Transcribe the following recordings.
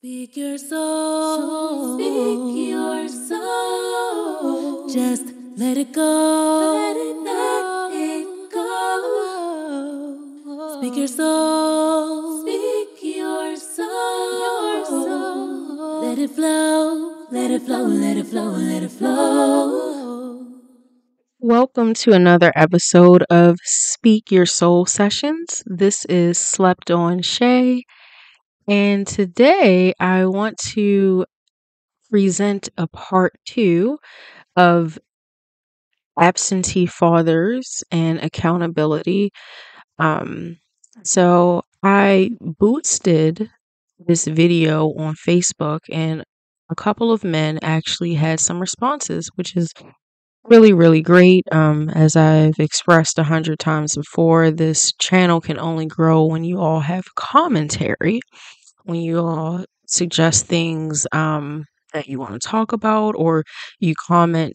Speak your soul. Speak your soul. Just let it go. Let it go. Speak your soul. Speak your soul. Let it flow. Let it flow. Let it flow. Let it flow. Welcome to another episode of Speak Your Soul Sessions. This is Slept On Shay, and today I want to present a part 2 of absentee fathers and accountability. Um, so I boosted this video on Facebook, and a couple of men actually had some responses, which is really, really great. As I've expressed 100 times before, this channel can only grow when you all have commentary, when you all suggest things that you want to talk about, or you comment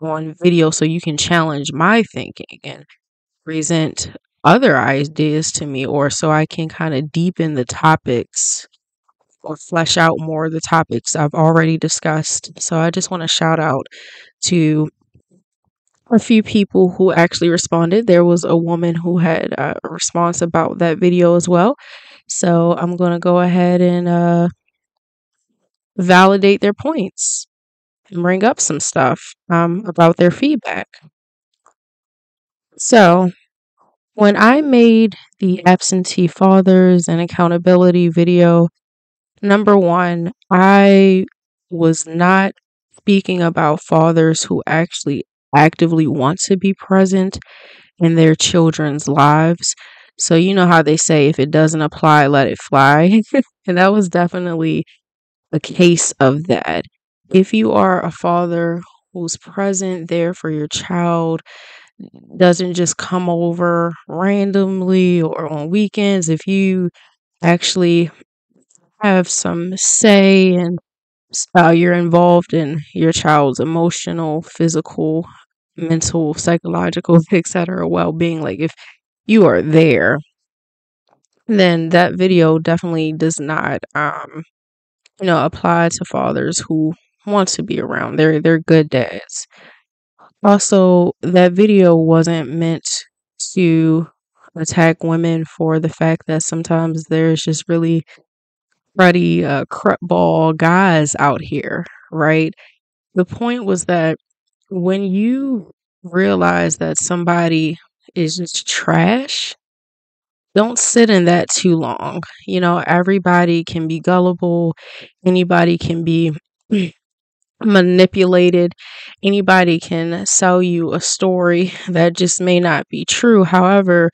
on video so you can challenge my thinking and present other ideas to me, or so I can kind of deepen the topics or flesh out more of the topics I've already discussed. So I just want to shout out to a few people who actually responded. There was a woman who had a response about that video as well. So I'm going to go ahead and validate their points and bring up some stuff about their feedback. So when I made the absentee fathers and accountability video, number one, I was not speaking about fathers who actually actively want to be present in their children's lives. So you know how they say, if it doesn't apply, let it fly. And that was definitely a case of that. If you are a father who's present there for your child, doesn't just come over randomly or on weekends, if you actually have some say and you're involved in your child's emotional, physical, mental, psychological, etc. well-being, like if you are there, then that video definitely does not apply to fathers who want to be around. They're good dads. Also, that video wasn't meant to attack women for the fact that sometimes there's just really cruddy crutball guys out here, right? The point was that when you realize that somebody is just trash, don't sit in that too long. You know, everybody can be gullible, anybody can be manipulated, anybody can sell you a story that just may not be true. However,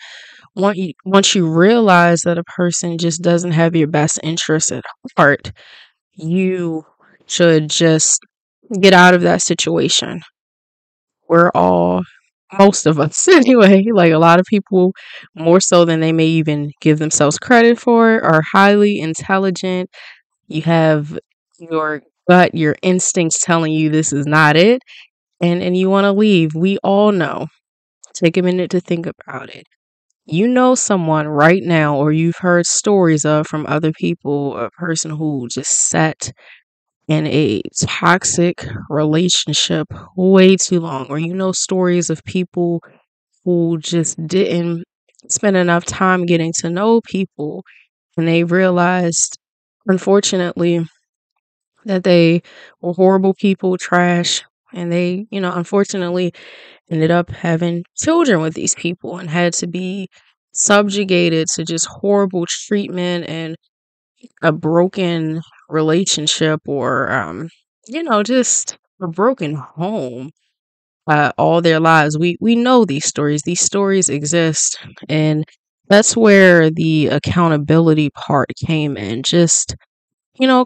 once you realize that a person just doesn't have your best interest at heart, you should just get out of that situation. We're all, most of us anyway, like a lot of people, more so than they may even give themselves credit for, are highly intelligent. You have your gut, your instincts telling you this is not it, and you want to leave. We all know. Take a minute to think about it. You know someone right now, or you've heard stories of from other people, a person who just sat in a toxic relationship way too long, or you know stories of people who just didn't spend enough time getting to know people, and they realized, unfortunately, that they were horrible people, trash, and they, unfortunately ended up having children with these people and had to be subjugated to just horrible treatment and a broken relationship, or just a broken home all their lives. We know these stories. These stories exist, and that's where the accountability part came in. Just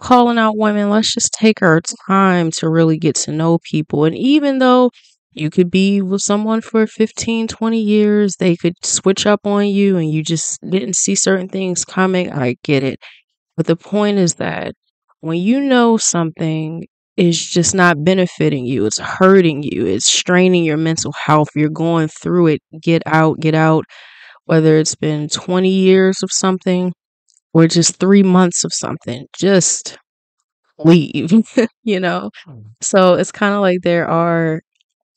calling out women. Let's just take our time to really get to know people. And even though you could be with someone for 15, 20 years, they could switch up on you and you just didn't see certain things coming. I get it. But the point is that when you know something is just not benefiting you, it's hurting you, it's straining your mental health, you're going through it, get out, get out. Whether it's been 20 years of something, or just 3 months of something, just leave, you know? So it's kind of like there are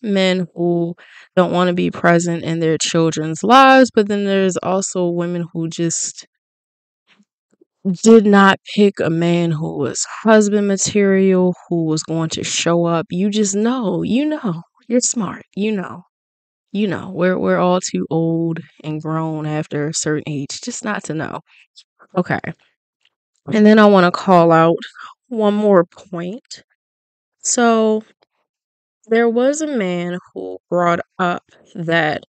men who don't want to be present in their children's lives, but then there's also women who just did not pick a man who was husband material, who was going to show up. You just know, you're smart, we're all too old and grown after a certain age just not to know. Okay. And then I want to call out one more point. So there was a man who brought up that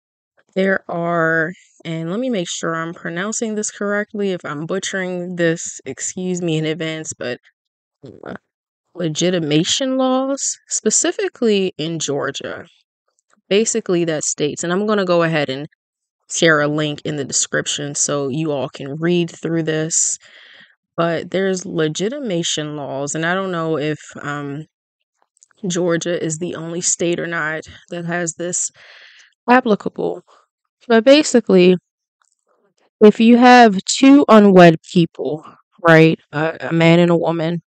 there are, and let me make sure I'm pronouncing this correctly. If I'm butchering this, excuse me in advance, but uh, legitimation laws, specifically in Georgia. Basically, that states, and I'm going to go ahead and share a link in the description so you all can read through this. But there's legitimation laws, and I don't know if Georgia is the only state or not that has this applicable. But basically, if you have two unwed people, right, a man and a woman,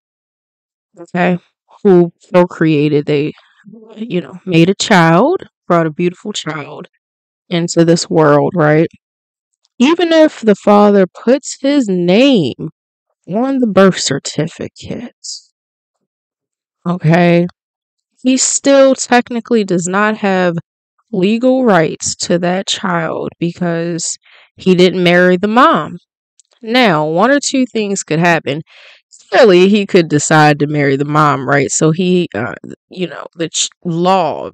okay, who procreated, they, made a child, brought a beautiful child into this world, right? Even if the father puts his name on the birth certificate, okay, he still technically does not have legal rights to that child because he didn't marry the mom. Now, one or two things could happen. Clearly, he could decide to marry the mom, right? So he, by law,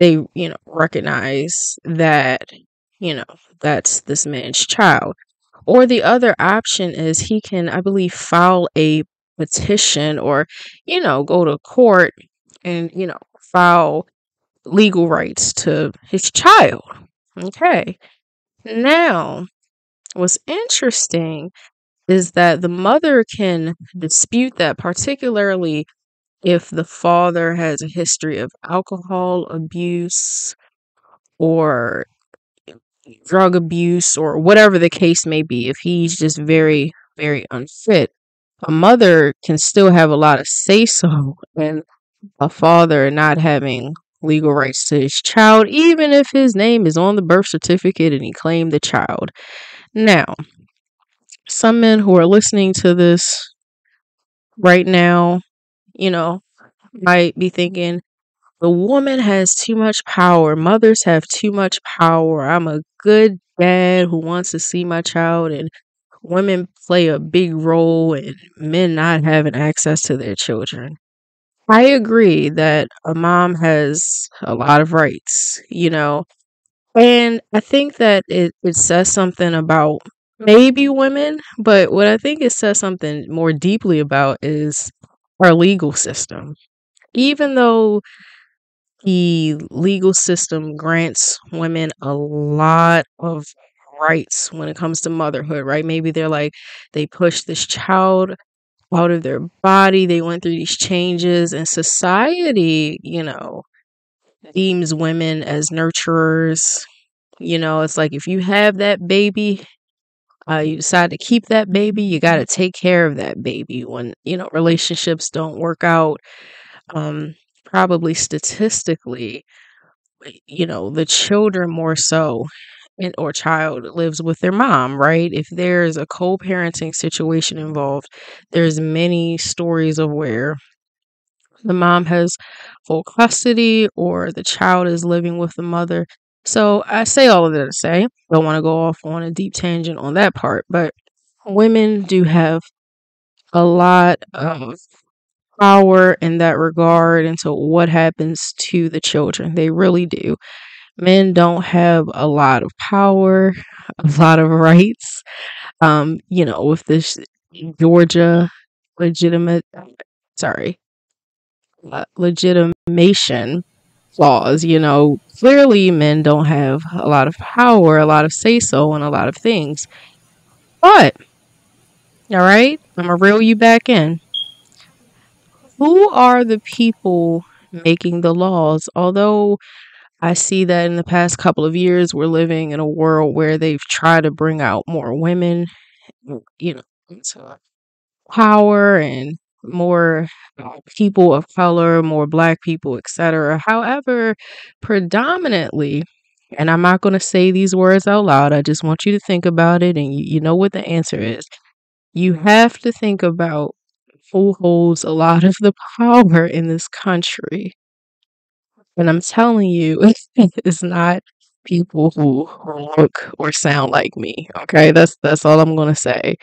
they, recognize that, you know, that's this man's child. Or the other option is he can, I believe, file a petition or, go to court and, file legal rights to his child. Okay. Now, what's interesting is that the mother can dispute that, particularly if the father has a history of alcohol abuse or drug abuse or whatever the case may be. If he's just very, very unfit, a mother can still have a lot of say so and a father not having legal rights to his child, even if his name is on the birth certificate and he claimed the child. Now, some men who are listening to this right now, you know, might be thinking, the woman has too much power. Mothers have too much power. I'm a good dad who wants to see my child, and women play a big role in men not having access to their children. I agree that a mom has a lot of rights, and I think that it says something about maybe women, but what I think it says something more deeply about is our legal system. Even though the legal system grants women a lot of rights when it comes to motherhood, right? Maybe they're like, they push this child out of their body, they went through these changes, and society, deems women as nurturers. It's like if you have that baby, you decide to keep that baby, you got to take care of that baby when, relationships don't work out. Um, Probably statistically, the children more so or child lives with their mom, right? If there's a co-parenting situation involved, there's many stories of where the mom has full custody or the child is living with the mother. So I say all of that to say, don't want to go off on a deep tangent on that part, but women do have a lot of power in that regard into what happens to the children. They really do. Men don't have a lot of power, a lot of rights. With this Georgia legitimate, sorry, legitimation clause, clearly men don't have a lot of power, a lot of say so, and a lot of things. But, all right, I'm gonna reel you back in. Who are the people making the laws? Although I see that in the past couple of years, we're living in a world where they've tried to bring out more women you know, into power and more people of color, more black people, etc. However, predominantly, and I'm not going to say these words out loud, I just want you to think about it and you know what the answer is. You have to think about who holds a lot of the power in this country. And I'm telling you, it's not people who look or sound like me. Okay, that's all I'm gonna say.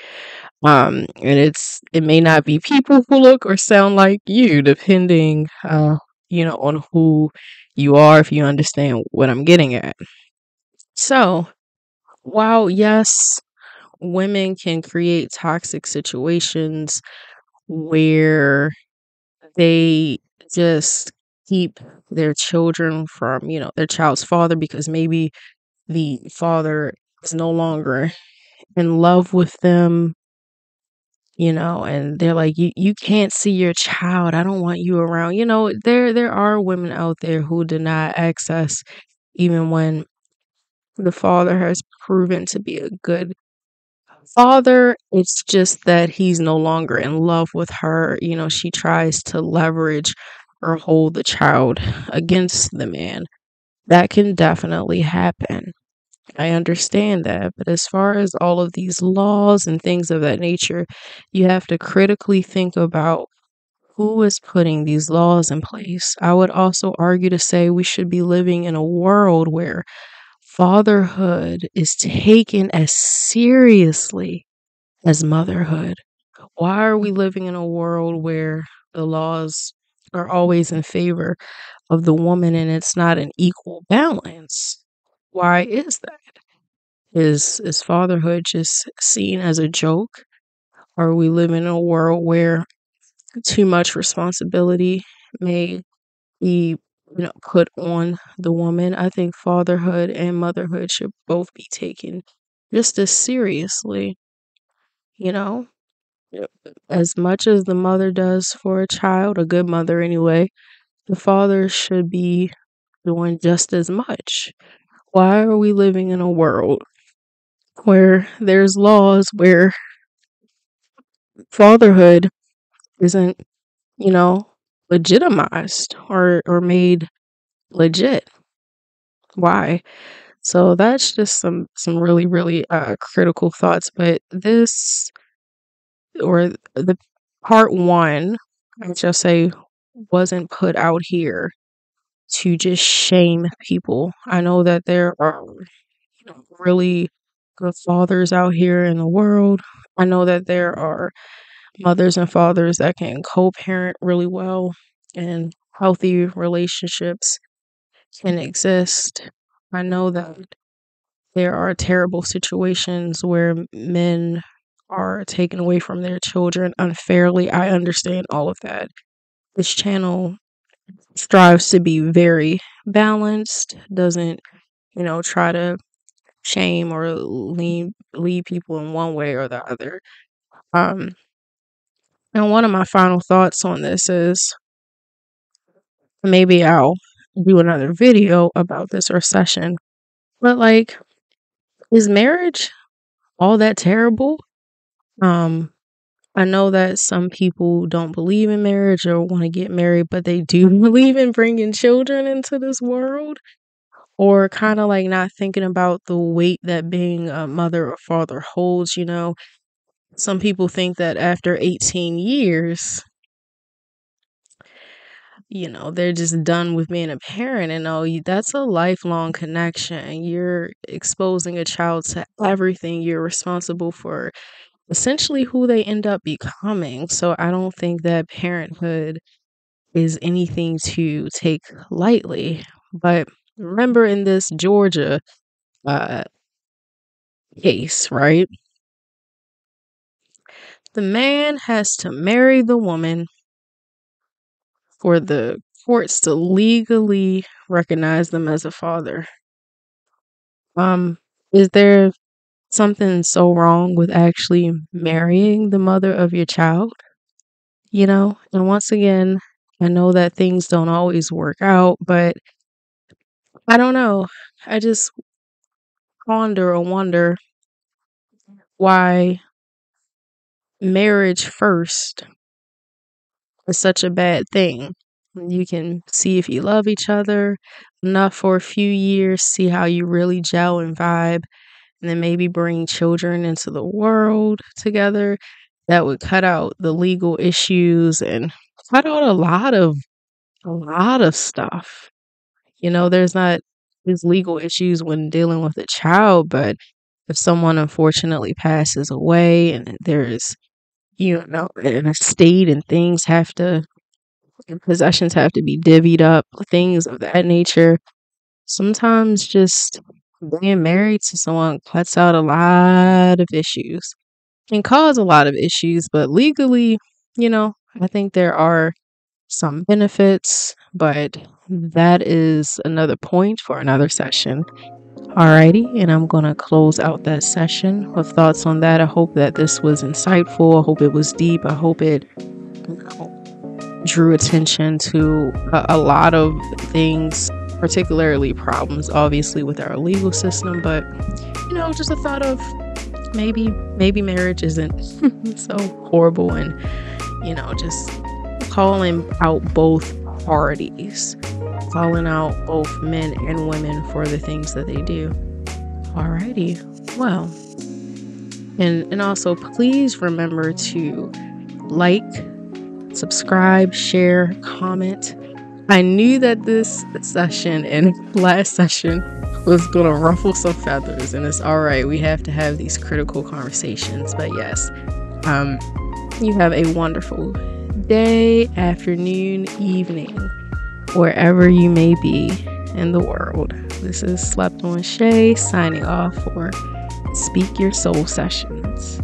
And it may not be people who look or sound like you, depending, on who you are. If you understand what I'm getting at. So, while yes, women can create toxic situations where they just keep their children from, their child's father because maybe the father is no longer in love with them, and they're like, you can't see your child. I don't want you around. There are women out there who deny access even when the father has proven to be a good father. It's just that he's no longer in love with her. She tries to leverage or hold the child against the man. That can definitely happen. I understand that. But as far as all of these laws and things of that nature, you have to critically think about who is putting these laws in place. I would also argue to say we should be living in a world where fatherhood is taken as seriously as motherhood. Why are we living in a world where the laws are always in favor of the woman and it's not an equal balance? Why is that? Is fatherhood just seen as a joke? Or are we living in a world where too much responsibility may be, put on the woman? I think fatherhood and motherhood should both be taken just as seriously, you know? Yep. As much as the mother does for a child, a good mother anyway, the father should be doing just as much. Why are we living in a world where there's laws where fatherhood isn't, you know, legitimized or made legit? Why? So that's just some really really critical thoughts. But this or the part one, I just say, wasn't put out here to just shame people. I know that there are, really good fathers out here in the world. I know that there are mothers and fathers that can co-parent really well and healthy relationships can exist. I know that there are terrible situations where men are taken away from their children unfairly. I understand all of that. This channel strives to be very balanced, doesn't, try to shame or lead people in one way or the other. Um, and one of my final thoughts on this is maybe I'll do another video about this or session. But like, is marriage all that terrible? Um, I know that some people don't believe in marriage or want to get married, but they do believe in bringing children into this world, or kind of like not thinking about the weight that being a mother or father holds. Some people think that after 18 years, they're just done with being a parent. And no, that's a lifelong connection. You're exposing a child to everything. You're responsible for essentially who they end up becoming. So I don't think that parenthood is anything to take lightly. But remember in this Georgia uh, case, right? The man has to marry the woman for the courts to legally recognize them as a father. Um, is there something so wrong with actually marrying the mother of your child? And once again, I know that things don't always work out, but I don't know. I just ponder or wonder why. marriage first is such a bad thing. You can see if you love each other enough for a few years, see how you really gel and vibe, and then maybe bring children into the world together. That would cut out the legal issues and cut out a lot of stuff. There's not these legal issues when dealing with a child, but if someone unfortunately passes away and there's, an estate and and possessions have to be divvied up, things of that nature. Sometimes just being married to someone cuts out a lot of issues, can cause a lot of issues, but legally, I think there are some benefits, but that is another point for another session. Alrighty, and I'm gonna close out that session with thoughts on that. I hope that this was insightful. I hope it was deep. I hope it drew attention to a lot of things, particularly problems, obviously, with our legal system. But just a thought of maybe marriage isn't so horrible, and just calling out both parties, calling out both men and women for the things that they do. Alrighty, well, and also please remember to like, subscribe, share, comment. I knew that this session and last session was gonna ruffle some feathers, and it's all right. We have to have these critical conversations. But yes, you have a wonderful day, afternoon, evening, wherever you may be in the world. This is Slept On Shay signing off for Speak Your Soul Sessions.